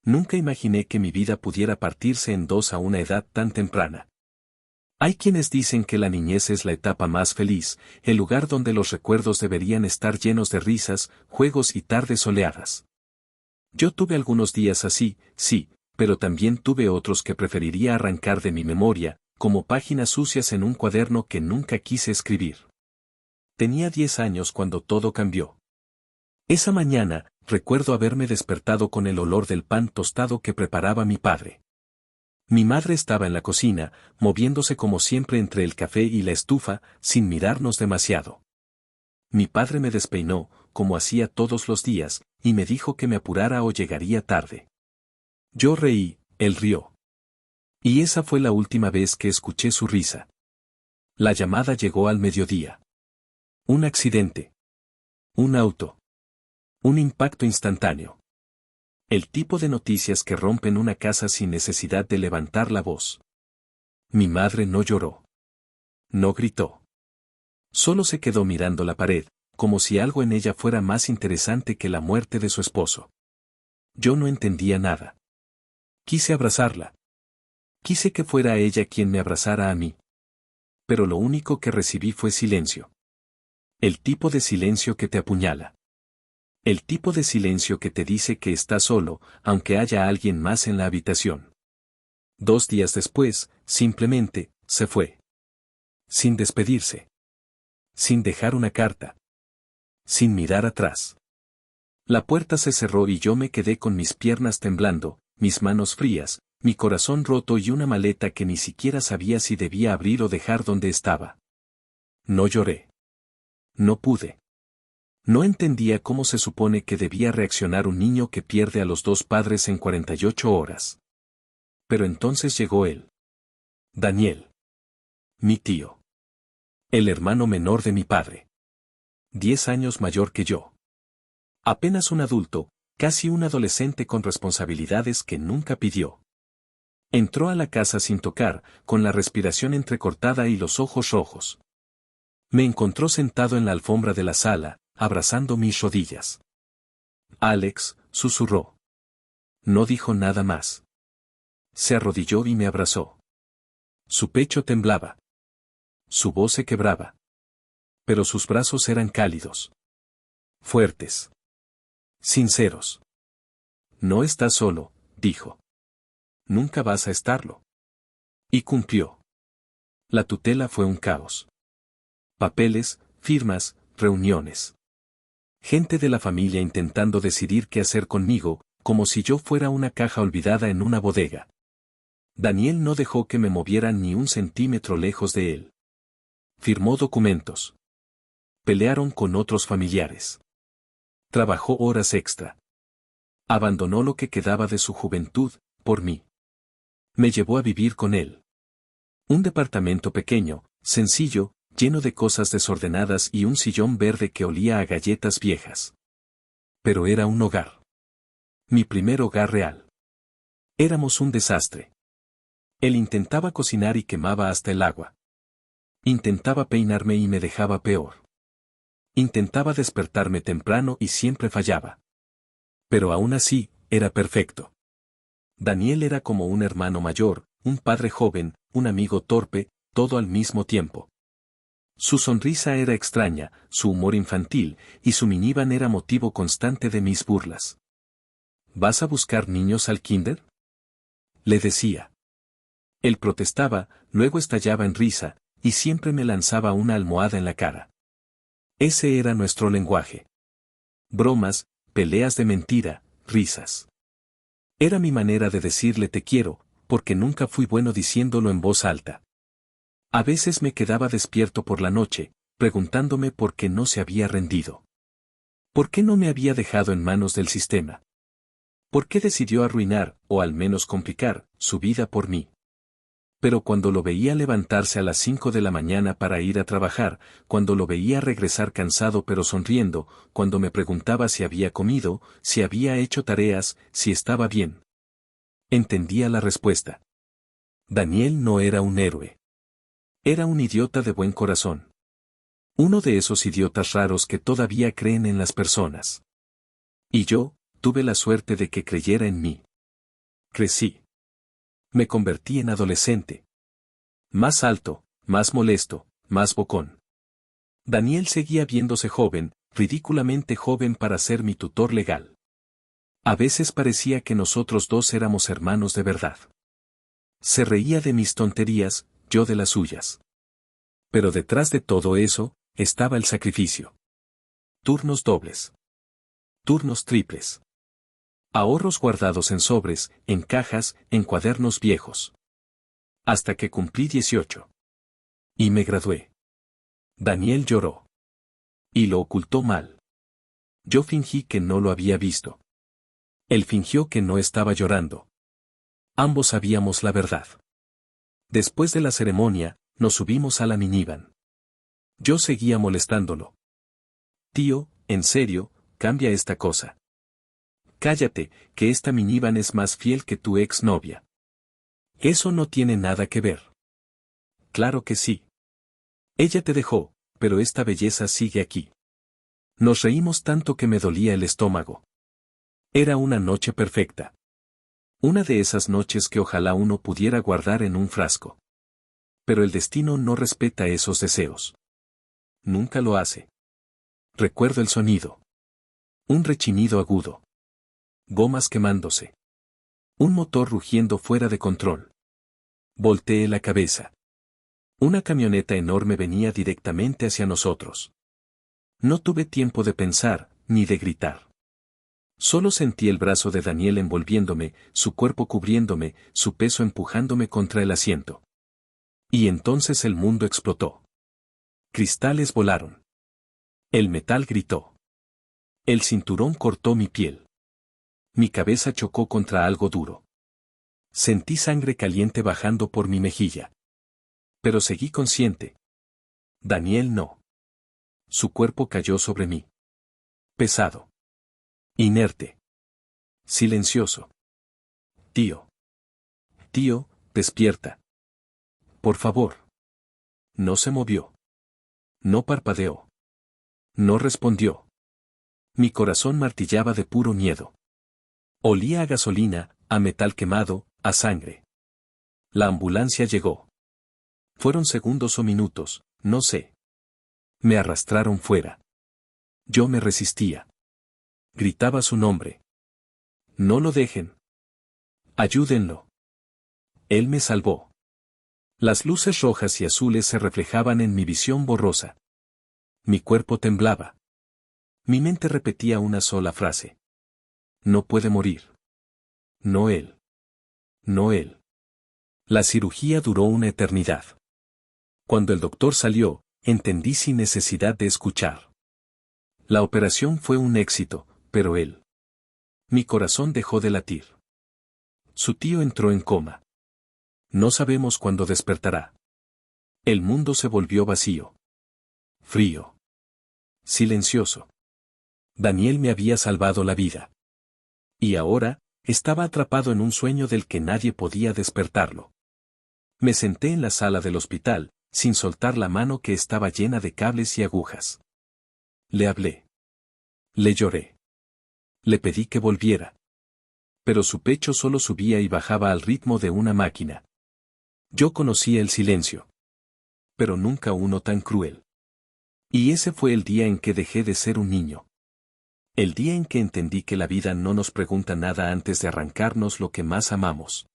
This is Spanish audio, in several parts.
Nunca imaginé que mi vida pudiera partirse en dos a una edad tan temprana. Hay quienes dicen que la niñez es la etapa más feliz, el lugar donde los recuerdos deberían estar llenos de risas, juegos y tardes soleadas. Yo tuve algunos días así, sí, pero también tuve otros que preferiría arrancar de mi memoria, como páginas sucias en un cuaderno que nunca quise escribir. Tenía 10 años cuando todo cambió. Esa mañana, recuerdo haberme despertado con el olor del pan tostado que preparaba mi padre. Mi madre estaba en la cocina, moviéndose como siempre entre el café y la estufa, sin mirarnos demasiado. Mi padre me despeinó, como hacía todos los días, y me dijo que me apurara o llegaría tarde. Yo reí, él rió. Y esa fue la última vez que escuché su risa. La llamada llegó al mediodía. Un accidente. Un auto. Un impacto instantáneo. El tipo de noticias que rompen una casa sin necesidad de levantar la voz. Mi madre no lloró. No gritó. Solo se quedó mirando la pared, como si algo en ella fuera más interesante que la muerte de su esposo. Yo no entendía nada. Quise abrazarla. Quise que fuera ella quien me abrazara a mí. Pero lo único que recibí fue silencio. El tipo de silencio que te apuñala. El tipo de silencio que te dice que estás solo, aunque haya alguien más en la habitación. 2 días después, simplemente, se fue. Sin despedirse. Sin dejar una carta. Sin mirar atrás. La puerta se cerró y yo me quedé con mis piernas temblando, mis manos frías, mi corazón roto y una maleta que ni siquiera sabía si debía abrir o dejar donde estaba. No lloré. No pude. No entendía cómo se supone que debía reaccionar un niño que pierde a los 2 padres en 48 horas. Pero entonces llegó él. Daniel. Mi tío. El hermano menor de mi padre. 10 años mayor que yo. Apenas un adulto, casi un adolescente con responsabilidades que nunca pidió. Entró a la casa sin tocar, con la respiración entrecortada y los ojos rojos. Me encontró sentado en la alfombra de la sala, abrazando mis rodillas. Alex, susurró. No dijo nada más. Se arrodilló y me abrazó. Su pecho temblaba. Su voz se quebraba. Pero sus brazos eran cálidos. Fuertes. Sinceros. No estás solo, dijo. Nunca vas a estarlo. Y cumplió. La tutela fue un caos. Papeles, firmas, reuniones. Gente de la familia intentando decidir qué hacer conmigo, como si yo fuera una caja olvidada en una bodega. Daniel no dejó que me movieran ni un centímetro lejos de él. Firmó documentos. Pelearon con otros familiares. Trabajó horas extra. Abandonó lo que quedaba de su juventud, por mí. Me llevó a vivir con él. Un departamento pequeño, sencillo, lleno de cosas desordenadas y un sillón verde que olía a galletas viejas. Pero era un hogar. Mi primer hogar real. Éramos un desastre. Él intentaba cocinar y quemaba hasta el agua. Intentaba peinarme y me dejaba peor. Intentaba despertarme temprano y siempre fallaba. Pero aún así, era perfecto. Daniel era como un hermano mayor, un padre joven, un amigo torpe, todo al mismo tiempo. Su sonrisa era extraña, su humor infantil, y su minivan era motivo constante de mis burlas. ¿Vas a buscar niños al kinder?, le decía. Él protestaba, luego estallaba en risa, y siempre me lanzaba una almohada en la cara. Ese era nuestro lenguaje. Bromas, peleas de mentira, risas. Era mi manera de decirle te quiero, porque nunca fui bueno diciéndolo en voz alta. A veces me quedaba despierto por la noche, preguntándome por qué no se había rendido. ¿Por qué no me había dejado en manos del sistema? ¿Por qué decidió arruinar, o al menos complicar, su vida por mí? Pero cuando lo veía levantarse a las 5 de la mañana para ir a trabajar, cuando lo veía regresar cansado pero sonriendo, cuando me preguntaba si había comido, si había hecho tareas, si estaba bien, entendía la respuesta. Daniel no era un héroe. Era un idiota de buen corazón. Uno de esos idiotas raros que todavía creen en las personas. Y yo, tuve la suerte de que creyera en mí. Crecí. Me convertí en adolescente. Más alto, más molesto, más bocón. Daniel seguía viéndose joven, ridículamente joven para ser mi tutor legal. A veces parecía que nosotros dos éramos hermanos de verdad. Se reía de mis tonterías, yo de las suyas. Pero detrás de todo eso, estaba el sacrificio. Turnos dobles. Turnos triples. Ahorros guardados en sobres, en cajas, en cuadernos viejos. Hasta que cumplí 18. Y me gradué. Daniel lloró. Y lo ocultó mal. Yo fingí que no lo había visto. Él fingió que no estaba llorando. Ambos sabíamos la verdad. Después de la ceremonia, nos subimos a la minivan. Yo seguía molestándolo. Tío, en serio, cambia esta cosa. Cállate, que esta minivan es más fiel que tu exnovia. Eso no tiene nada que ver. Claro que sí. Ella te dejó, pero esta belleza sigue aquí. Nos reímos tanto que me dolía el estómago. Era una noche perfecta. Una de esas noches que ojalá uno pudiera guardar en un frasco. Pero el destino no respeta esos deseos. Nunca lo hace. Recuerdo el sonido. Un rechinido agudo. Gomas quemándose. Un motor rugiendo fuera de control. Volteé la cabeza. Una camioneta enorme venía directamente hacia nosotros. No tuve tiempo de pensar, ni de gritar. Solo sentí el brazo de Daniel envolviéndome, su cuerpo cubriéndome, su peso empujándome contra el asiento. Y entonces el mundo explotó. Cristales volaron. El metal gritó. El cinturón cortó mi piel. Mi cabeza chocó contra algo duro. Sentí sangre caliente bajando por mi mejilla. Pero seguí consciente. Daniel no. Su cuerpo cayó sobre mí. Pesado. Inerte. Silencioso. Tío. Tío, despierta. Por favor. No se movió. No parpadeó. No respondió. Mi corazón martillaba de puro miedo. Olía a gasolina, a metal quemado, a sangre. La ambulancia llegó. Fueron segundos o minutos, no sé. Me arrastraron fuera. Yo me resistía. Gritaba su nombre. No lo dejen. Ayúdenlo. Él me salvó. Las luces rojas y azules se reflejaban en mi visión borrosa. Mi cuerpo temblaba. Mi mente repetía una sola frase. No puede morir. No él. No él. La cirugía duró una eternidad. Cuando el doctor salió, entendí sin necesidad de escuchar. La operación fue un éxito, pero él. Mi corazón dejó de latir. Su tío entró en coma. No sabemos cuándo despertará. El mundo se volvió vacío. Frío. Silencioso. Daniel me había salvado la vida. Y ahora, estaba atrapado en un sueño del que nadie podía despertarlo. Me senté en la sala del hospital, sin soltar la mano que estaba llena de cables y agujas. Le hablé. Le lloré. Le pedí que volviera. Pero su pecho solo subía y bajaba al ritmo de una máquina. Yo conocía el silencio. Pero nunca uno tan cruel. Y ese fue el día en que dejé de ser un niño. El día en que entendí que la vida no nos pregunta nada antes de arrancarnos lo que más amamos.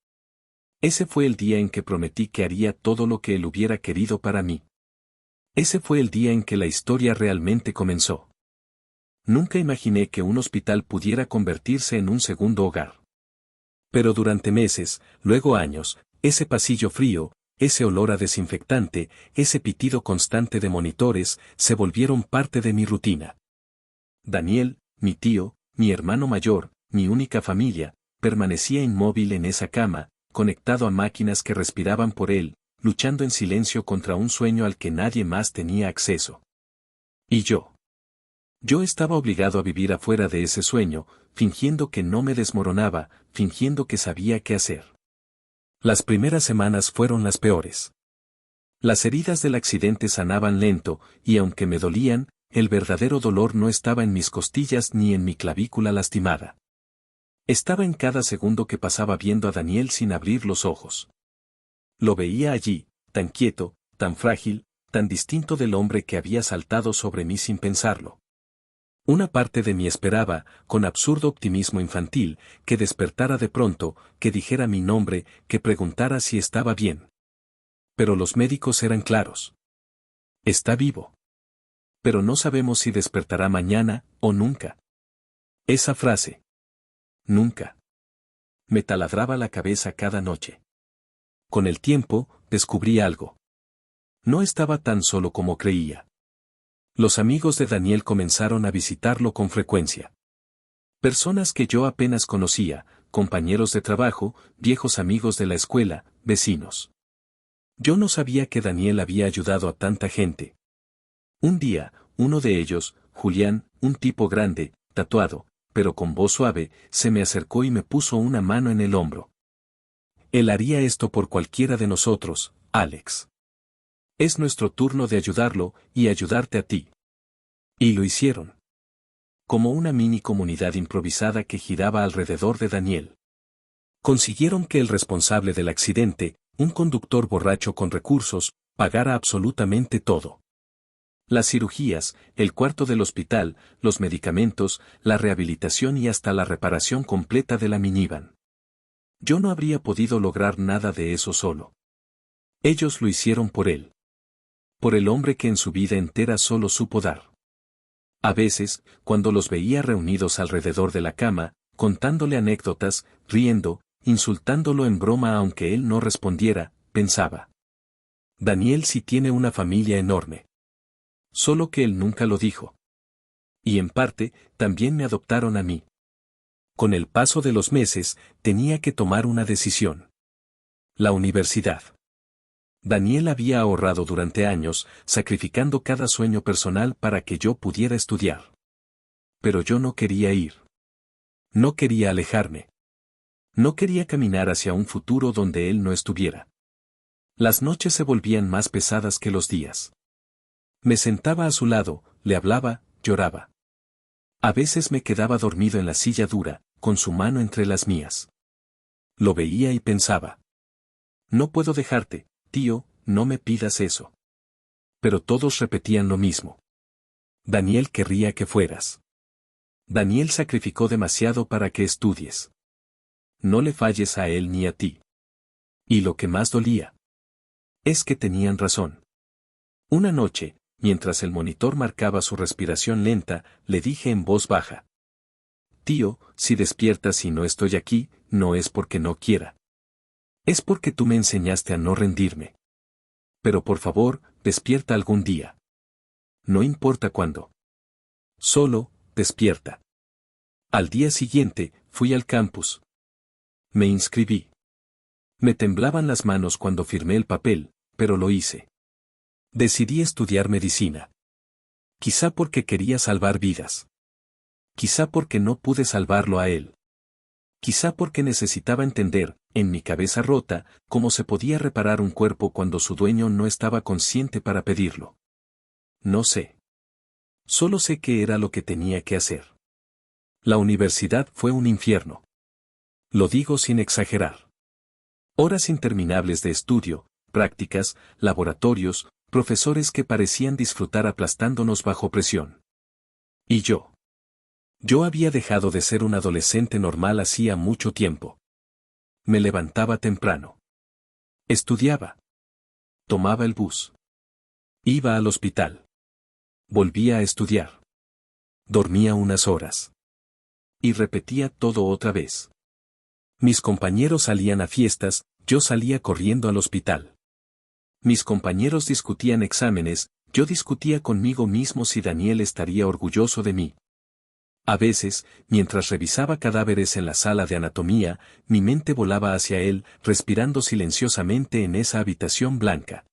Ese fue el día en que prometí que haría todo lo que él hubiera querido para mí. Ese fue el día en que la historia realmente comenzó. Nunca imaginé que un hospital pudiera convertirse en un segundo hogar. Pero durante meses, luego años, ese pasillo frío, ese olor a desinfectante, ese pitido constante de monitores, se volvieron parte de mi rutina. Daniel, mi tío, mi hermano mayor, mi única familia, permanecía inmóvil en esa cama, conectado a máquinas que respiraban por él, luchando en silencio contra un sueño al que nadie más tenía acceso. Y yo. Yo estaba obligado a vivir afuera de ese sueño, fingiendo que no me desmoronaba, fingiendo que sabía qué hacer. Las primeras semanas fueron las peores. Las heridas del accidente sanaban lento, y aunque me dolían, el verdadero dolor no estaba en mis costillas ni en mi clavícula lastimada. Estaba en cada segundo que pasaba viendo a Daniel sin abrir los ojos. Lo veía allí, tan quieto, tan frágil, tan distinto del hombre que había saltado sobre mí sin pensarlo. Una parte de mí esperaba, con absurdo optimismo infantil, que despertara de pronto, que dijera mi nombre, que preguntara si estaba bien. Pero los médicos eran claros. Está vivo. Pero no sabemos si despertará mañana, o nunca. Esa frase. Nunca. Me taladraba la cabeza cada noche. Con el tiempo, descubrí algo. No estaba tan solo como creía. Los amigos de Daniel comenzaron a visitarlo con frecuencia. Personas que yo apenas conocía, compañeros de trabajo, viejos amigos de la escuela, vecinos. Yo no sabía que Daniel había ayudado a tanta gente. Un día, uno de ellos, Julián, un tipo grande, tatuado, pero con voz suave, se me acercó y me puso una mano en el hombro. Él haría esto por cualquiera de nosotros, Alex. Es nuestro turno de ayudarlo, y ayudarte a ti. Y lo hicieron. Como una mini comunidad improvisada que giraba alrededor de Daniel. Consiguieron que el responsable del accidente, un conductor borracho con recursos, pagara absolutamente todo. Las cirugías, el cuarto del hospital, los medicamentos, la rehabilitación y hasta la reparación completa de la minivan. Yo no habría podido lograr nada de eso solo. Ellos lo hicieron por él. Por el hombre que en su vida entera solo supo dar. A veces, cuando los veía reunidos alrededor de la cama, contándole anécdotas, riendo, insultándolo en broma aunque él no respondiera, pensaba. Daniel sí tiene una familia enorme. Solo que él nunca lo dijo. Y en parte, también me adoptaron a mí. Con el paso de los meses, tenía que tomar una decisión. La universidad. Daniel había ahorrado durante años, sacrificando cada sueño personal para que yo pudiera estudiar. Pero yo no quería ir. No quería alejarme. No quería caminar hacia un futuro donde él no estuviera. Las noches se volvían más pesadas que los días. Me sentaba a su lado, le hablaba, lloraba. A veces me quedaba dormido en la silla dura, con su mano entre las mías. Lo veía y pensaba. No puedo dejarte, tío, no me pidas eso. Pero todos repetían lo mismo. Daniel querría que fueras. Daniel sacrificó demasiado para que estudies. No le falles a él ni a ti. Y lo que más dolía. Es que tenían razón. Una noche, mientras el monitor marcaba su respiración lenta, le dije en voz baja. Tío, si despiertas y no estoy aquí, no es porque no quiera. Es porque tú me enseñaste a no rendirme. Pero por favor, despierta algún día. No importa cuándo. Solo, despierta. Al día siguiente, fui al campus. Me inscribí. Me temblaban las manos cuando firmé el papel, pero lo hice. Decidí estudiar medicina. Quizá porque quería salvar vidas. Quizá porque no pude salvarlo a él. Quizá porque necesitaba entender, en mi cabeza rota, cómo se podía reparar un cuerpo cuando su dueño no estaba consciente para pedirlo. No sé. Solo sé que era lo que tenía que hacer. La universidad fue un infierno. Lo digo sin exagerar. Horas interminables de estudio, prácticas, laboratorios, profesores que parecían disfrutar aplastándonos bajo presión. Y yo. Yo había dejado de ser un adolescente normal hacía mucho tiempo. Me levantaba temprano. Estudiaba. Tomaba el bus. Iba al hospital. Volvía a estudiar. Dormía unas horas. Y repetía todo otra vez. Mis compañeros salían a fiestas, yo salía corriendo al hospital. Mis compañeros discutían exámenes, yo discutía conmigo mismo si Daniel estaría orgulloso de mí. A veces, mientras revisaba cadáveres en la sala de anatomía, mi mente volaba hacia él, respirando silenciosamente en esa habitación blanca.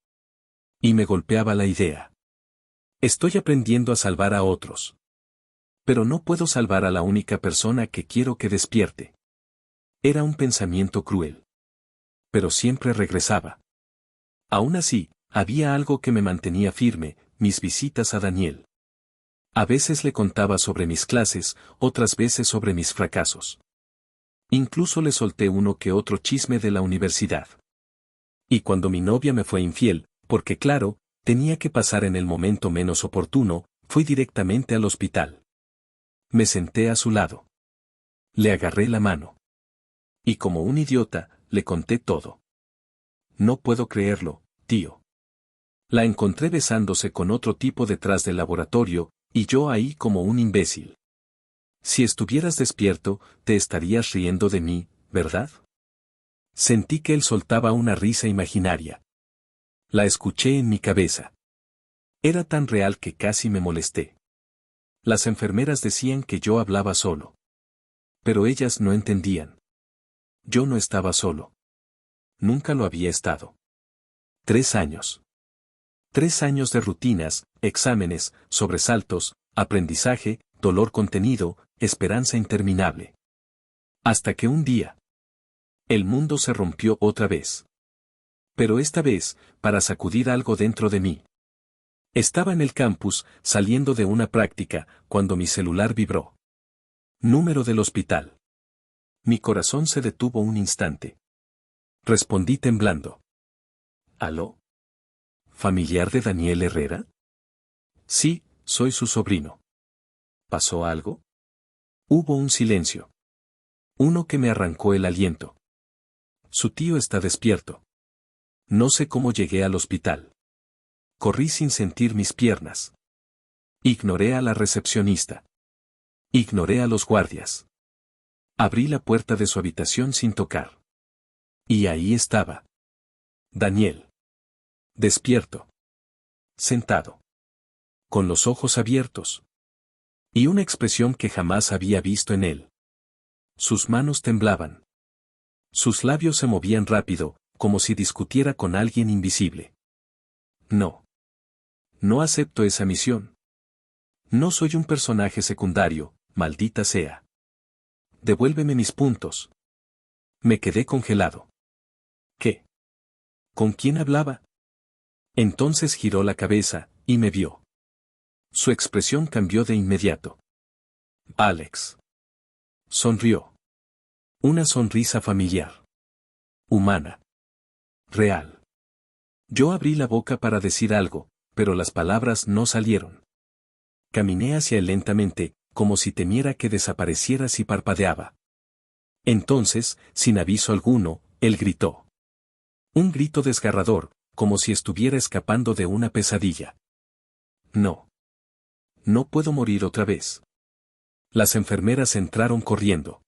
Y me golpeaba la idea. Estoy aprendiendo a salvar a otros. Pero no puedo salvar a la única persona que quiero que despierte. Era un pensamiento cruel. Pero siempre regresaba. Aún así, había algo que me mantenía firme, mis visitas a Daniel. A veces le contaba sobre mis clases, otras veces sobre mis fracasos. Incluso le solté uno que otro chisme de la universidad. Y cuando mi novia me fue infiel, porque claro, tenía que pasar en el momento menos oportuno, fui directamente al hospital. Me senté a su lado. Le agarré la mano. Y como un idiota, le conté todo. No puedo creerlo, tío. La encontré besándose con otro tipo detrás del laboratorio, y yo ahí como un imbécil. Si estuvieras despierto, te estarías riendo de mí, ¿verdad? Sentí que él soltaba una risa imaginaria. La escuché en mi cabeza. Era tan real que casi me molesté. Las enfermeras decían que yo hablaba solo. Pero ellas no entendían. Yo no estaba solo. Nunca lo había estado. 3 años. 3 años de rutinas, exámenes, sobresaltos, aprendizaje, dolor contenido, esperanza interminable. Hasta que un día, el mundo se rompió otra vez. Pero esta vez, para sacudir algo dentro de mí. Estaba en el campus, saliendo de una práctica, cuando mi celular vibró. Número del hospital. Mi corazón se detuvo un instante. Respondí temblando. ¿Aló? ¿Familiar de Daniel Herrera? Sí, soy su sobrino. ¿Pasó algo? Hubo un silencio. Uno que me arrancó el aliento. Su tío está despierto. No sé cómo llegué al hospital. Corrí sin sentir mis piernas. Ignoré a la recepcionista. Ignoré a los guardias. Abrí la puerta de su habitación sin tocar. Y ahí estaba. Daniel. Despierto. Sentado. Con los ojos abiertos. Y una expresión que jamás había visto en él. Sus manos temblaban. Sus labios se movían rápido, como si discutiera con alguien invisible. No. No acepto esa misión. No soy un personaje secundario, maldita sea. Devuélveme mis puntos. Me quedé congelado. ¿Qué? ¿Con quién hablaba? Entonces giró la cabeza, y me vio. Su expresión cambió de inmediato. Alex. Sonrió. Una sonrisa familiar. Humana. Real. Yo abrí la boca para decir algo, pero las palabras no salieron. Caminé hacia él lentamente, como si temiera que desapareciera si parpadeaba. Entonces, sin aviso alguno, él gritó. Un grito desgarrador, como si estuviera escapando de una pesadilla. No. No puedo morir otra vez. Las enfermeras entraron corriendo.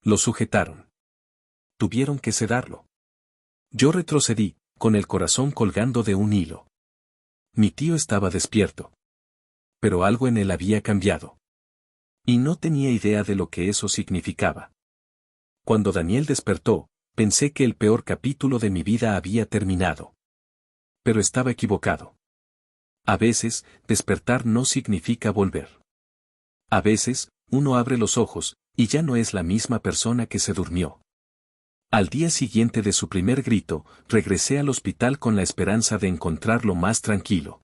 Lo sujetaron. Tuvieron que sedarlo. Yo retrocedí, con el corazón colgando de un hilo. Mi tío estaba despierto. Pero algo en él había cambiado. Y no tenía idea de lo que eso significaba. Cuando Daniel despertó, pensé que el peor capítulo de mi vida había terminado. Pero estaba equivocado. A veces, despertar no significa volver. A veces, uno abre los ojos, y ya no es la misma persona que se durmió. Al día siguiente de su primer grito, regresé al hospital con la esperanza de encontrarlo más tranquilo.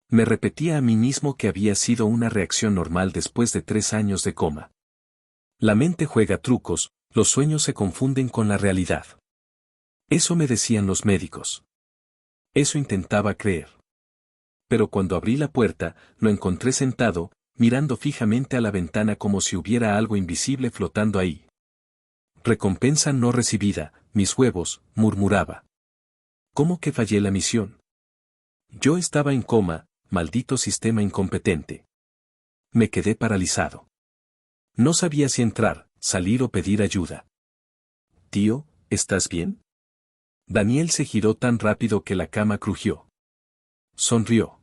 Me repetía a mí mismo que había sido una reacción normal después de 3 años de coma. La mente juega trucos, los sueños se confunden con la realidad. Eso me decían los médicos. Eso intentaba creer. Pero cuando abrí la puerta, lo encontré sentado, mirando fijamente a la ventana como si hubiera algo invisible flotando ahí. Recompensa no recibida, mis huevos, murmuraba. ¿Cómo que fallé la misión? Yo estaba en coma, maldito sistema incompetente. Me quedé paralizado. No sabía si entrar, salir o pedir ayuda. Tío, ¿estás bien? Daniel se giró tan rápido que la cama crujió. Sonrió.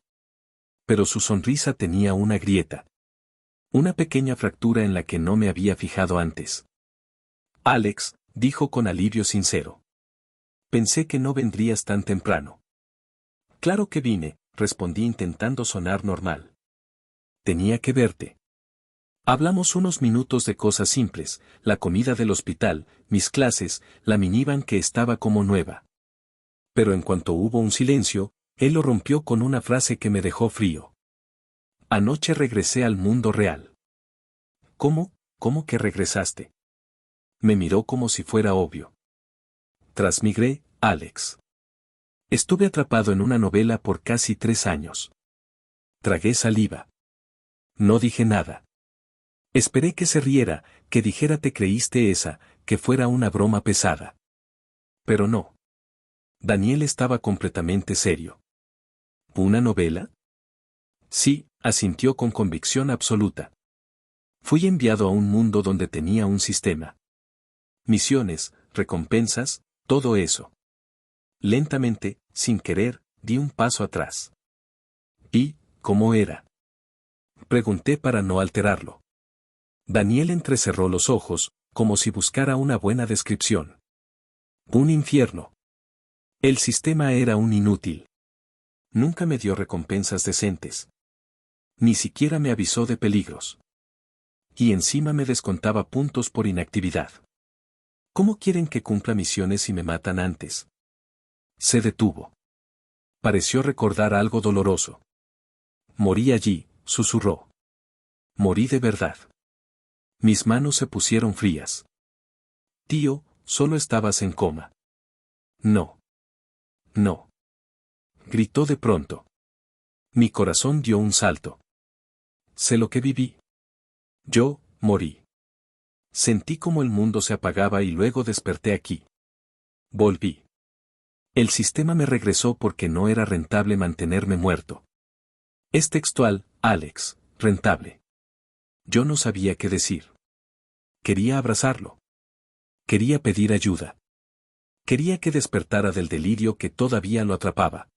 Pero su sonrisa tenía una grieta. Una pequeña fractura en la que no me había fijado antes. Alex, dijo con alivio sincero. Pensé que no vendrías tan temprano. Claro que vine, respondí intentando sonar normal. Tenía que verte. Hablamos unos minutos de cosas simples, la comida del hospital, mis clases, la minivan que estaba como nueva. Pero en cuanto hubo un silencio, él lo rompió con una frase que me dejó frío. Anoche regresé al mundo real. ¿Cómo? ¿Cómo que regresaste? Me miró como si fuera obvio. Transmigré, Alex. Estuve atrapado en una novela por casi 3 años. Tragué saliva. No dije nada. Esperé que se riera, que dijera te creíste esa, que fuera una broma pesada. Pero no. Daniel estaba completamente serio. ¿Una novela? Sí, asintió con convicción absoluta. Fui enviado a un mundo donde tenía un sistema. Misiones, recompensas, todo eso. Lentamente, sin querer, di un paso atrás. ¿Y cómo era? Pregunté para no alterarlo. Daniel entrecerró los ojos, como si buscara una buena descripción. Un infierno. El sistema era un inútil. Nunca me dio recompensas decentes. Ni siquiera me avisó de peligros. Y encima me descontaba puntos por inactividad. ¿Cómo quieren que cumpla misiones si me matan antes? Se detuvo. Pareció recordar algo doloroso. Morí allí, susurró. Morí de verdad. Mis manos se pusieron frías. Tío, solo estabas en coma. No. No. Gritó de pronto. Mi corazón dio un salto. Sé lo que viví. Yo, morí. Sentí como el mundo se apagaba y luego desperté aquí. Volví. El sistema me regresó porque no era rentable mantenerme muerto. Es textual, Alex, rentable. Yo no sabía qué decir. Quería abrazarlo. Quería pedir ayuda. Quería que despertara del delirio que todavía lo atrapaba.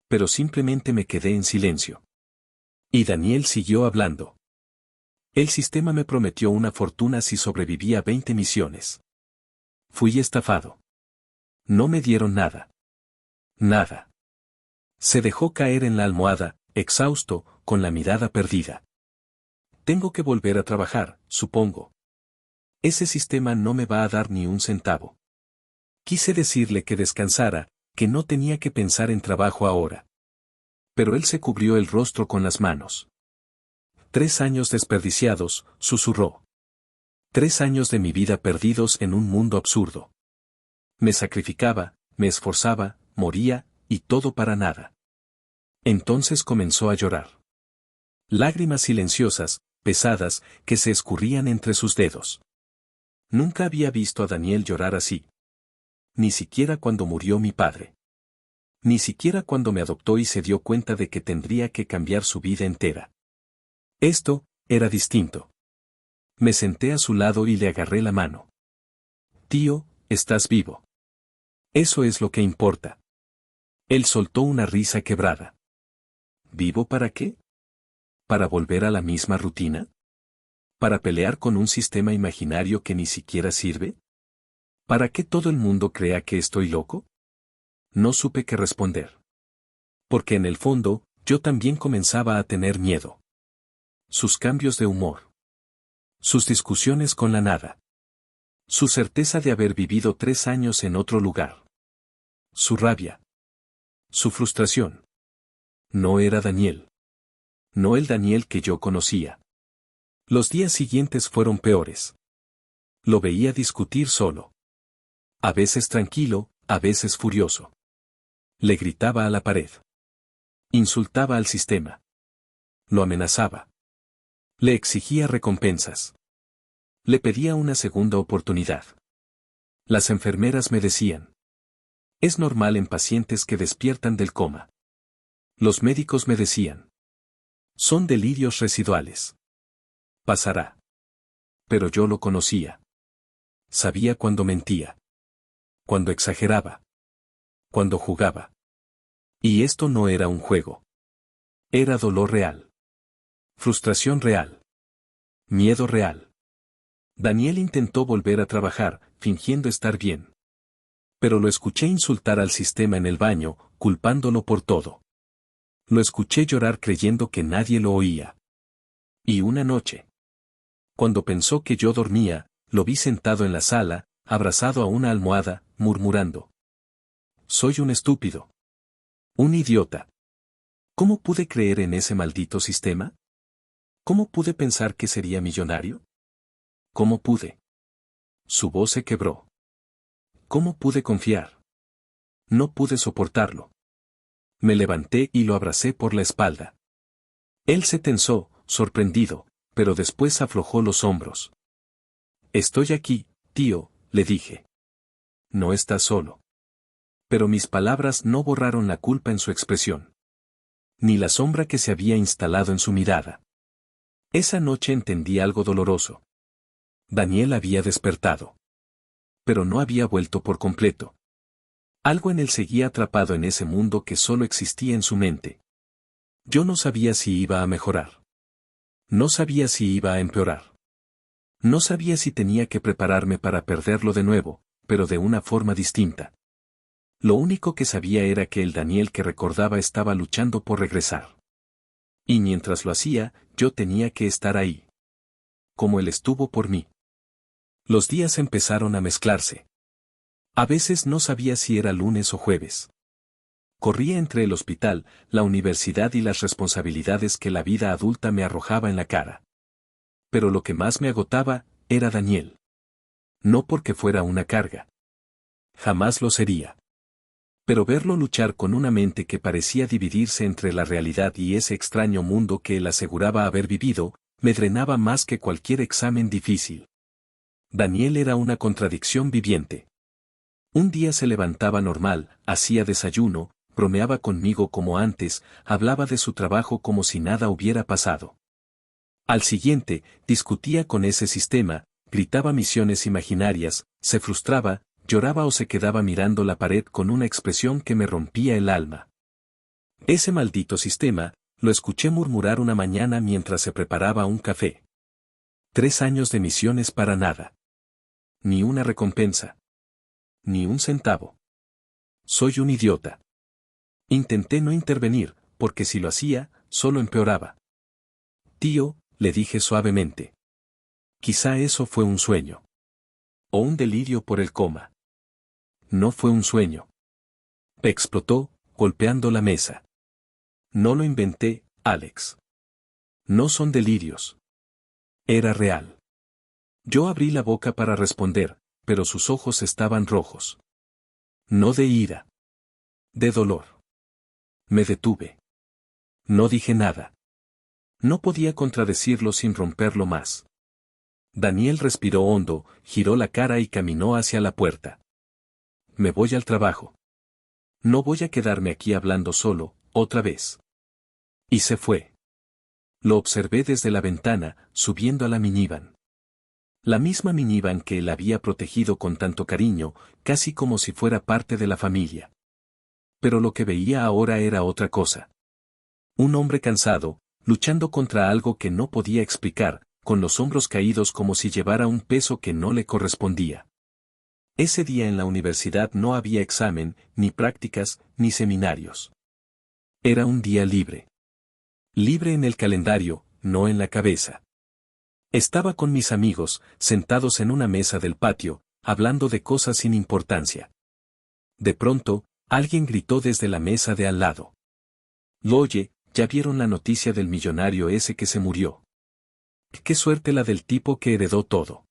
Pero simplemente me quedé en silencio. Y Daniel siguió hablando. El sistema me prometió una fortuna si sobrevivía 20 misiones. Fui estafado. No me dieron nada. Nada. Se dejó caer en la almohada, exhausto, con la mirada perdida. Tengo que volver a trabajar, supongo. Ese sistema no me va a dar ni un centavo. Quise decirle que descansara, que no tenía que pensar en trabajo ahora. Pero él se cubrió el rostro con las manos. 3 años desperdiciados, susurró. 3 años de mi vida perdidos en un mundo absurdo. Me sacrificaba, me esforzaba, moría, y todo para nada. Entonces comenzó a llorar. Lágrimas silenciosas, pesadas, que se escurrían entre sus dedos. Nunca había visto a Daniel llorar así. Ni siquiera cuando murió mi padre. Ni siquiera cuando me adoptó y se dio cuenta de que tendría que cambiar su vida entera. Esto, era distinto. Me senté a su lado y le agarré la mano. Tío, estás vivo. Eso es lo que importa. Él soltó una risa quebrada. ¿Vivo para qué? ¿Para volver a la misma rutina? ¿Para pelear con un sistema imaginario que ni siquiera sirve? ¿Para que todo el mundo crea que estoy loco? No supe qué responder. Porque en el fondo, yo también comenzaba a tener miedo. Sus cambios de humor. Sus discusiones con la nada. Su certeza de haber vivido 3 años en otro lugar. Su rabia. Su frustración. No era Daniel. No el Daniel que yo conocía. Los días siguientes fueron peores. Lo veía discutir solo. A veces tranquilo, a veces furioso. Le gritaba a la pared. Insultaba al sistema. Lo amenazaba. Le exigía recompensas. Le pedía una segunda oportunidad. Las enfermeras me decían. Es normal en pacientes que despiertan del coma. Los médicos me decían. Son delirios residuales. Pasará. Pero yo lo conocía. Sabía cuando mentía. Cuando exageraba. Cuando jugaba. Y esto no era un juego. Era dolor real. Frustración real. Miedo real. Daniel intentó volver a trabajar, fingiendo estar bien. Pero lo escuché insultar al sistema en el baño, culpándolo por todo. Lo escuché llorar creyendo que nadie lo oía. Y una noche, cuando pensó que yo dormía, lo vi sentado en la sala, abrazado a una almohada, murmurando. Soy un estúpido. Un idiota. ¿Cómo pude creer en ese maldito sistema? ¿Cómo pude pensar que sería millonario? ¿Cómo pude? Su voz se quebró. ¿Cómo pude confiar? No pude soportarlo. Me levanté y lo abracé por la espalda. Él se tensó, sorprendido, pero después aflojó los hombros. Estoy aquí, tío, le dije. No estás solo. Pero mis palabras no borraron la culpa en su expresión. Ni la sombra que se había instalado en su mirada. Esa noche entendí algo doloroso. Daniel había despertado. Pero no había vuelto por completo. Algo en él seguía atrapado en ese mundo que solo existía en su mente. Yo no sabía si iba a mejorar. No sabía si iba a empeorar. No sabía si tenía que prepararme para perderlo de nuevo, pero de una forma distinta. Lo único que sabía era que el Daniel que recordaba estaba luchando por regresar. Y mientras lo hacía, yo tenía que estar ahí. Como él estuvo por mí. Los días empezaron a mezclarse. A veces no sabía si era lunes o jueves. Corría entre el hospital, la universidad y las responsabilidades que la vida adulta me arrojaba en la cara. Pero lo que más me agotaba, era Daniel. No porque fuera una carga. Jamás lo sería. Pero verlo luchar con una mente que parecía dividirse entre la realidad y ese extraño mundo que él aseguraba haber vivido, me drenaba más que cualquier examen difícil. Daniel era una contradicción viviente. Un día se levantaba normal, hacía desayuno, bromeaba conmigo como antes, hablaba de su trabajo como si nada hubiera pasado. Al siguiente, discutía con ese sistema, gritaba misiones imaginarias, se frustraba, lloraba o se quedaba mirando la pared con una expresión que me rompía el alma. Ese maldito sistema, lo escuché murmurar una mañana mientras se preparaba un café. 3 años de misiones para nada. Ni una recompensa. Ni un centavo. Soy un idiota. Intenté no intervenir, porque si lo hacía, solo empeoraba. Tío, le dije suavemente. Quizá eso fue un sueño. O un delirio por el coma. No fue un sueño. Explotó, golpeando la mesa. No lo inventé, Alex. No son delirios. Era real. Yo abrí la boca para responder, pero sus ojos estaban rojos. No de ira. De dolor. Me detuve. No dije nada. No podía contradecirlo sin romperlo más. Daniel respiró hondo, giró la cara y caminó hacia la puerta. Me voy al trabajo. No voy a quedarme aquí hablando solo, otra vez. Y se fue. Lo observé desde la ventana, subiendo a la minivan. La misma minivan que él había protegido con tanto cariño, casi como si fuera parte de la familia. Pero lo que veía ahora era otra cosa. Un hombre cansado, luchando contra algo que no podía explicar, con los hombros caídos como si llevara un peso que no le correspondía. Ese día en la universidad no había examen, ni prácticas, ni seminarios. Era un día libre. Libre en el calendario, no en la cabeza. Estaba con mis amigos, sentados en una mesa del patio, hablando de cosas sin importancia. De pronto, alguien gritó desde la mesa de al lado. Oye, ¿ya vieron la noticia del millonario ese que se murió? Qué suerte la del tipo que heredó todo.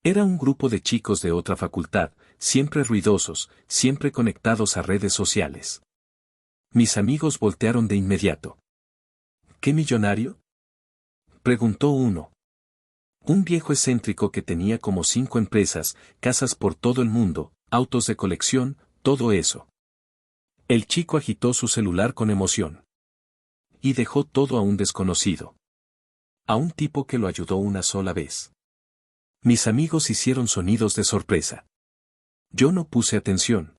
Era un grupo de chicos de otra facultad, siempre ruidosos, siempre conectados a redes sociales. Mis amigos voltearon de inmediato. ¿Qué millonario?, preguntó uno. Un viejo excéntrico que tenía como 5 empresas, casas por todo el mundo, autos de colección, todo eso. El chico agitó su celular con emoción. Y dejó todo a un desconocido. A un tipo que lo ayudó una sola vez. Mis amigos hicieron sonidos de sorpresa. Yo no puse atención.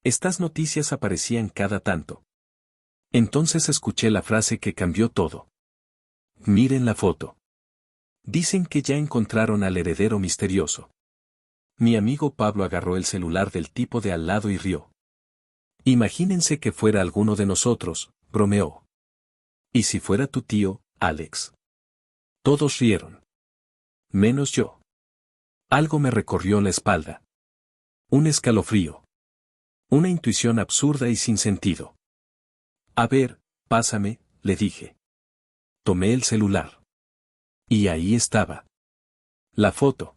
Estas noticias aparecían cada tanto. Entonces escuché la frase que cambió todo. Miren la foto. Dicen que ya encontraron al heredero misterioso. Mi amigo Pablo agarró el celular del tipo de al lado y rió. Imagínense que fuera alguno de nosotros, bromeó. ¿Y si fuera tu tío, Alex? Todos rieron. Menos yo. Algo me recorrió la espalda. Un escalofrío. Una intuición absurda y sin sentido. A ver, pásame, le dije. Tomé el celular. Y ahí estaba. La foto.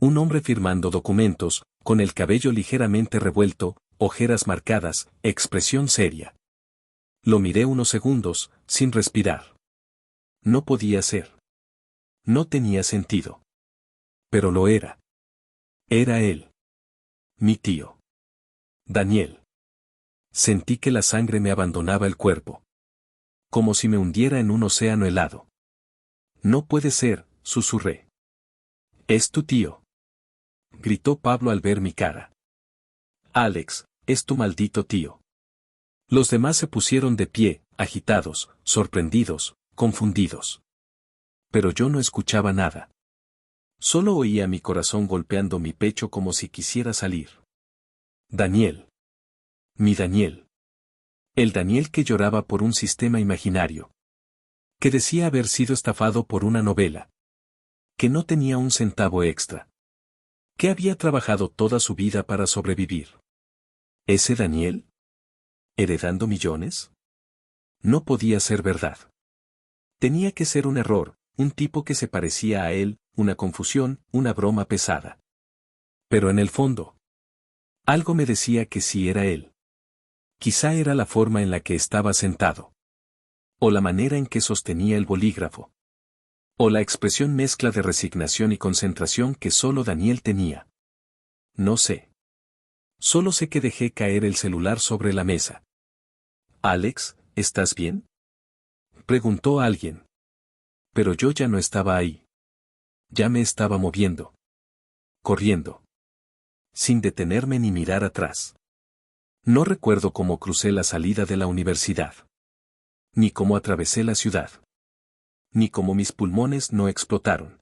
Un hombre firmando documentos, con el cabello ligeramente revuelto, ojeras marcadas, expresión seria. Lo miré unos segundos, sin respirar. No podía ser. No tenía sentido. Pero lo era. Era él. Mi tío. Daniel. Sentí que la sangre me abandonaba el cuerpo. Como si me hundiera en un océano helado. No puede ser, susurré. Es tu tío. Gritó Pablo al ver mi cara. Alex, es tu maldito tío. Los demás se pusieron de pie, agitados, sorprendidos, confundidos. Pero yo no escuchaba nada. Solo oía mi corazón golpeando mi pecho como si quisiera salir. Daniel. Mi Daniel. El Daniel que lloraba por un sistema imaginario. Que decía haber sido estafado por una novela. Que no tenía un centavo extra. Que había trabajado toda su vida para sobrevivir. ¿Ese Daniel? ¿Heredando millones? No podía ser verdad. Tenía que ser un error, un tipo que se parecía a él, una confusión, una broma pesada. Pero en el fondo, algo me decía que sí era él. Quizá era la forma en la que estaba sentado. O la manera en que sostenía el bolígrafo. O la expresión mezcla de resignación y concentración que solo Daniel tenía. No sé. Solo sé que dejé caer el celular sobre la mesa. Alex, ¿estás bien? Preguntó alguien. Pero yo ya no estaba ahí. Ya me estaba moviendo. Corriendo. Sin detenerme ni mirar atrás. No recuerdo cómo crucé la salida de la universidad. Ni cómo atravesé la ciudad. Ni cómo mis pulmones no explotaron.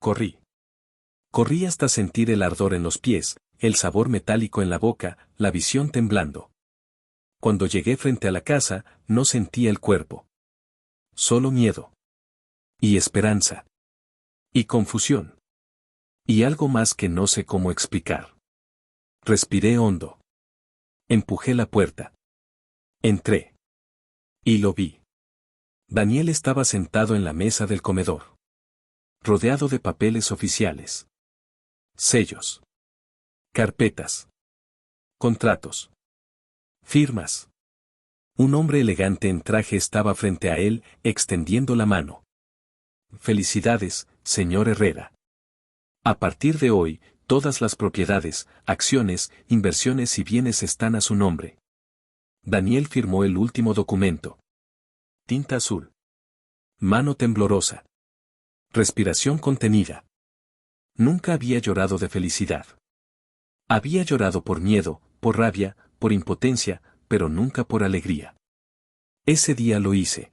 Corrí. Corrí hasta sentir el ardor en los pies, el sabor metálico en la boca, la visión temblando. Cuando llegué frente a la casa, no sentía el cuerpo. Solo miedo. Y esperanza. Y confusión. Y algo más que no sé cómo explicar. Respiré hondo. Empujé la puerta. Entré. Y lo vi. Daniel estaba sentado en la mesa del comedor. Rodeado de papeles oficiales. Sellos. Carpetas. Contratos. Firmas. Un hombre elegante en traje estaba frente a él, extendiendo la mano. Felicidades, señor Herrera. A partir de hoy, todas las propiedades, acciones, inversiones y bienes están a su nombre. Daniel firmó el último documento. Tinta azul. Mano temblorosa. Respiración contenida. Nunca había llorado de felicidad. Había llorado por miedo, por rabia, por impotencia, pero nunca por alegría. Ese día lo hice.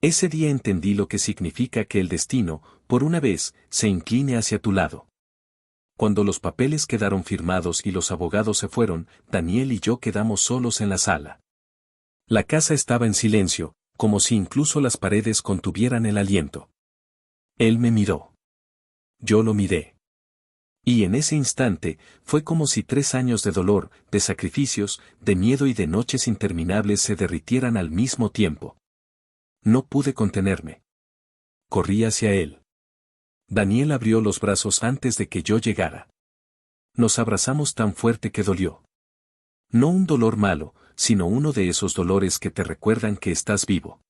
Ese día entendí lo que significa que el destino, por una vez, se incline hacia tu lado. Cuando los papeles quedaron firmados y los abogados se fueron, Daniel y yo quedamos solos en la sala. La casa estaba en silencio, como si incluso las paredes contuvieran el aliento. Él me miró. Yo lo miré. Y en ese instante, fue como si 3 años de dolor, de sacrificios, de miedo y de noches interminables se derritieran al mismo tiempo. No pude contenerme. Corrí hacia él. Daniel abrió los brazos antes de que yo llegara. Nos abrazamos tan fuerte que dolió. No un dolor malo, sino uno de esos dolores que te recuerdan que estás vivo.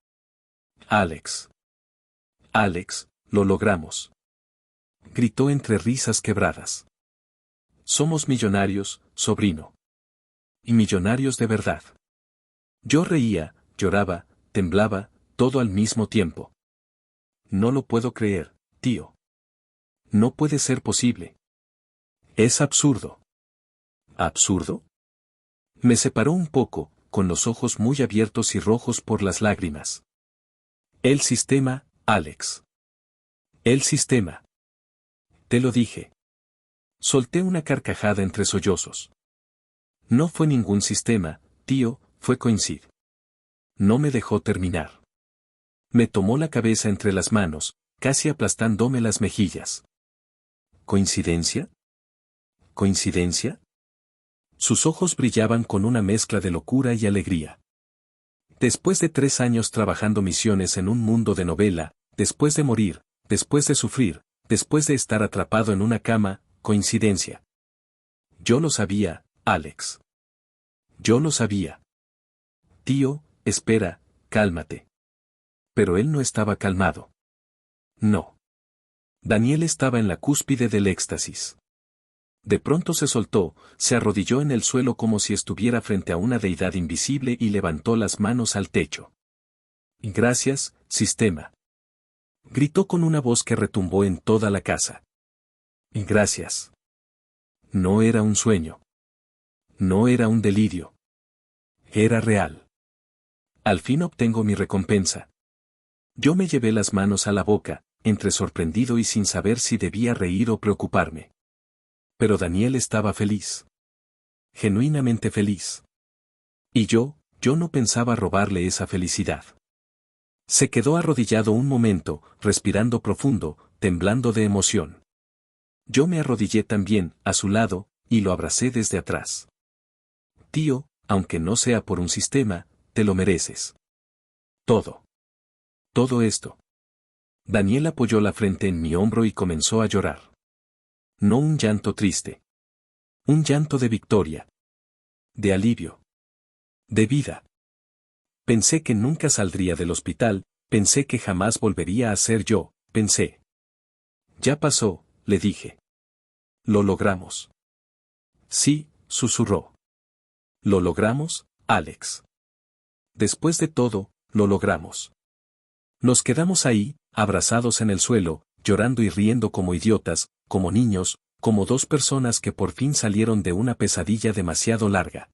Alex. Alex, lo logramos. Gritó entre risas quebradas. Somos millonarios, sobrino. Y millonarios de verdad. Yo reía, lloraba, temblaba, todo al mismo tiempo. No lo puedo creer, tío. No puede ser posible. Es absurdo. ¿Absurdo? Me separó un poco, con los ojos muy abiertos y rojos por las lágrimas. El sistema, Alex. El sistema. Te lo dije. Solté una carcajada entre sollozos. No fue ningún sistema, tío, fue Coincid. No me dejó terminar. Me tomó la cabeza entre las manos, casi aplastándome las mejillas. ¿Coincidencia? ¿Coincidencia? Sus ojos brillaban con una mezcla de locura y alegría. Después de 3 años trabajando misiones en un mundo de novela, después de morir, después de sufrir, después de estar atrapado en una cama, coincidencia. Yo lo sabía, Alex. Yo lo sabía. Tío, espera, cálmate. Pero él no estaba calmado. No. Daniel estaba en la cúspide del éxtasis. De pronto se soltó, se arrodilló en el suelo como si estuviera frente a una deidad invisible y levantó las manos al techo. Gracias, sistema. Gritó con una voz que retumbó en toda la casa. Gracias. No era un sueño. No era un delirio. Era real. Al fin obtengo mi recompensa. Yo me llevé las manos a la boca, entre sorprendido y sin saber si debía reír o preocuparme. Pero Daniel estaba feliz. Genuinamente feliz. Y yo no pensaba robarle esa felicidad. Se quedó arrodillado un momento, respirando profundo, temblando de emoción. Yo me arrodillé también, a su lado, y lo abracé desde atrás. Tío, aunque no sea por un sistema, te lo mereces. Todo. Todo esto. Daniel apoyó la frente en mi hombro y comenzó a llorar. No un llanto triste. Un llanto de victoria. De alivio. De vida. Pensé que nunca saldría del hospital, pensé que jamás volvería a ser yo, pensé. Ya pasó, le dije. Lo logramos. Sí, susurró. ¿Lo logramos, Alex? Después de todo, lo logramos. Nos quedamos ahí, abrazados en el suelo, llorando y riendo como idiotas, como niños, como dos personas que por fin salieron de una pesadilla demasiado larga.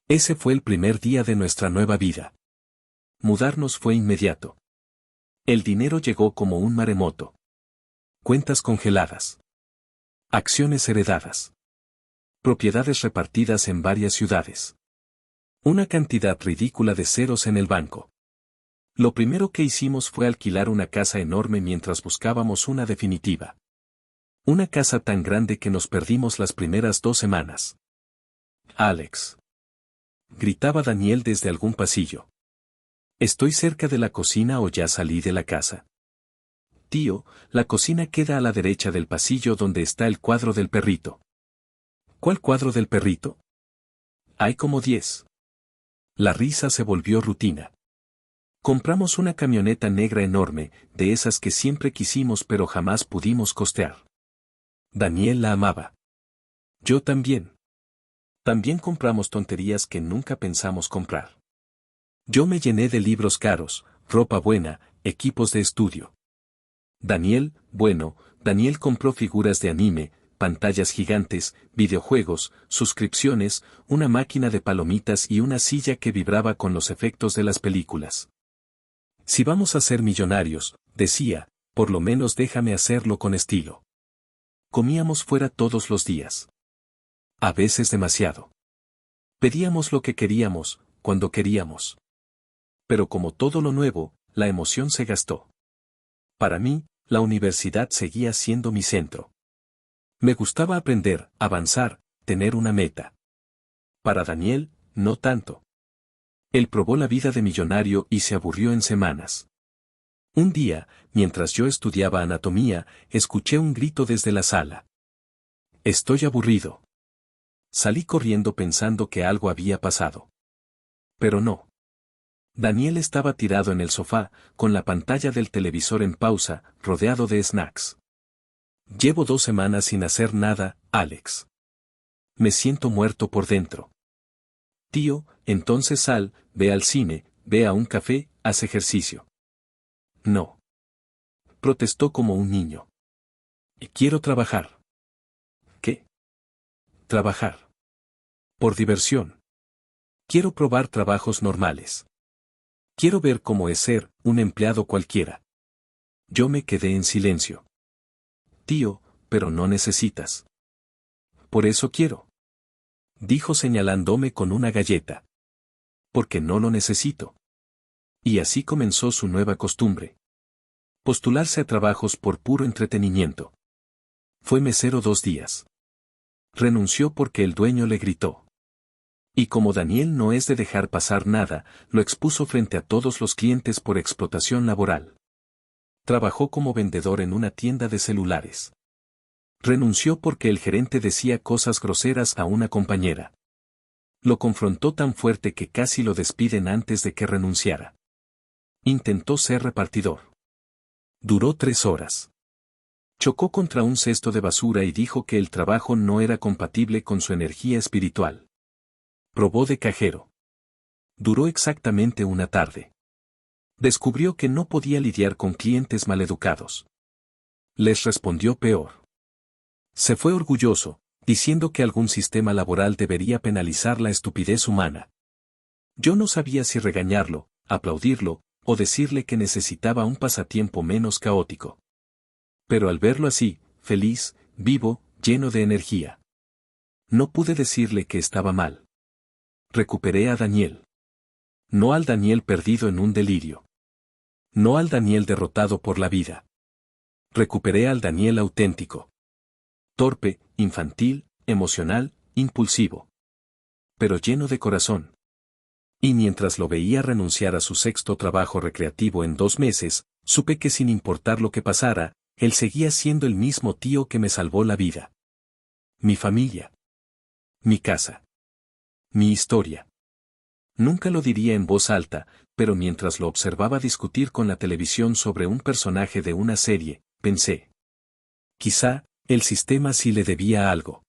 Ese fue el primer día de nuestra nueva vida. Mudarnos fue inmediato. El dinero llegó como un maremoto. Cuentas congeladas. Acciones heredadas. Propiedades repartidas en varias ciudades. Una cantidad ridícula de ceros en el banco. Lo primero que hicimos fue alquilar una casa enorme mientras buscábamos una definitiva. Una casa tan grande que nos perdimos las primeras 2 semanas. Alex. Gritaba Daniel desde algún pasillo. ¿Estoy cerca de la cocina o ya salí de la casa? Tío, la cocina queda a la derecha del pasillo donde está el cuadro del perrito. ¿Cuál cuadro del perrito? Hay como 10. La risa se volvió rutina. Compramos una camioneta negra enorme, de esas que siempre quisimos pero jamás pudimos costear. Daniel la amaba. Yo también. También compramos tonterías que nunca pensamos comprar. Yo me llené de libros caros, ropa buena, equipos de estudio. Daniel compró figuras de anime, pantallas gigantes, videojuegos, suscripciones, una máquina de palomitas y una silla que vibraba con los efectos de las películas. Si vamos a ser millonarios, decía, por lo menos déjame hacerlo con estilo. Comíamos fuera todos los días. A veces demasiado. Pedíamos lo que queríamos, cuando queríamos. Pero como todo lo nuevo, la emoción se gastó. Para mí, la universidad seguía siendo mi centro. Me gustaba aprender, avanzar, tener una meta. Para Daniel, no tanto. Él probó la vida de millonario y se aburrió en semanas. Un día, mientras yo estudiaba anatomía, escuché un grito desde la sala. Estoy aburrido. Salí corriendo pensando que algo había pasado. Pero no. Daniel estaba tirado en el sofá, con la pantalla del televisor en pausa, rodeado de snacks. Llevo 2 semanas sin hacer nada, Alex. Me siento muerto por dentro. Tío, entonces sal, ve al cine, ve a un café, haz ejercicio. No. Protestó como un niño. Quiero trabajar. ¿Qué? Trabajar. Por diversión. Quiero probar trabajos normales. Quiero ver cómo es ser un empleado cualquiera. Yo me quedé en silencio. Tío, pero no necesitas. Por eso quiero. Dijo señalándome con una galleta. Porque no lo necesito. Y así comenzó su nueva costumbre. Postularse a trabajos por puro entretenimiento. Fue mesero 2 días. Renunció porque el dueño le gritó. Y como Daniel no es de dejar pasar nada, lo expuso frente a todos los clientes por explotación laboral. Trabajó como vendedor en una tienda de celulares. Renunció porque el gerente decía cosas groseras a una compañera. Lo confrontó tan fuerte que casi lo despiden antes de que renunciara. Intentó ser repartidor. Duró 3 horas. Chocó contra un cesto de basura y dijo que el trabajo no era compatible con su energía espiritual. Probó de cajero. Duró exactamente una tarde. Descubrió que no podía lidiar con clientes maleducados. Les respondió peor. Se fue orgulloso, diciendo que algún sistema laboral debería penalizar la estupidez humana. Yo no sabía si regañarlo, aplaudirlo, o decirle que necesitaba un pasatiempo menos caótico. Pero al verlo así, feliz, vivo, lleno de energía, no pude decirle que estaba mal. Recuperé a Daniel. No al Daniel perdido en un delirio. No al Daniel derrotado por la vida. Recuperé al Daniel auténtico. Torpe, infantil, emocional, impulsivo. Pero lleno de corazón. Y mientras lo veía renunciar a su 6º trabajo recreativo en 2 meses, supe que sin importar lo que pasara, él seguía siendo el mismo tío que me salvó la vida. Mi familia. Mi casa. Mi historia. Nunca lo diría en voz alta, pero mientras lo observaba discutir con la televisión sobre un personaje de una serie, pensé. Quizá, el sistema sí le debía algo.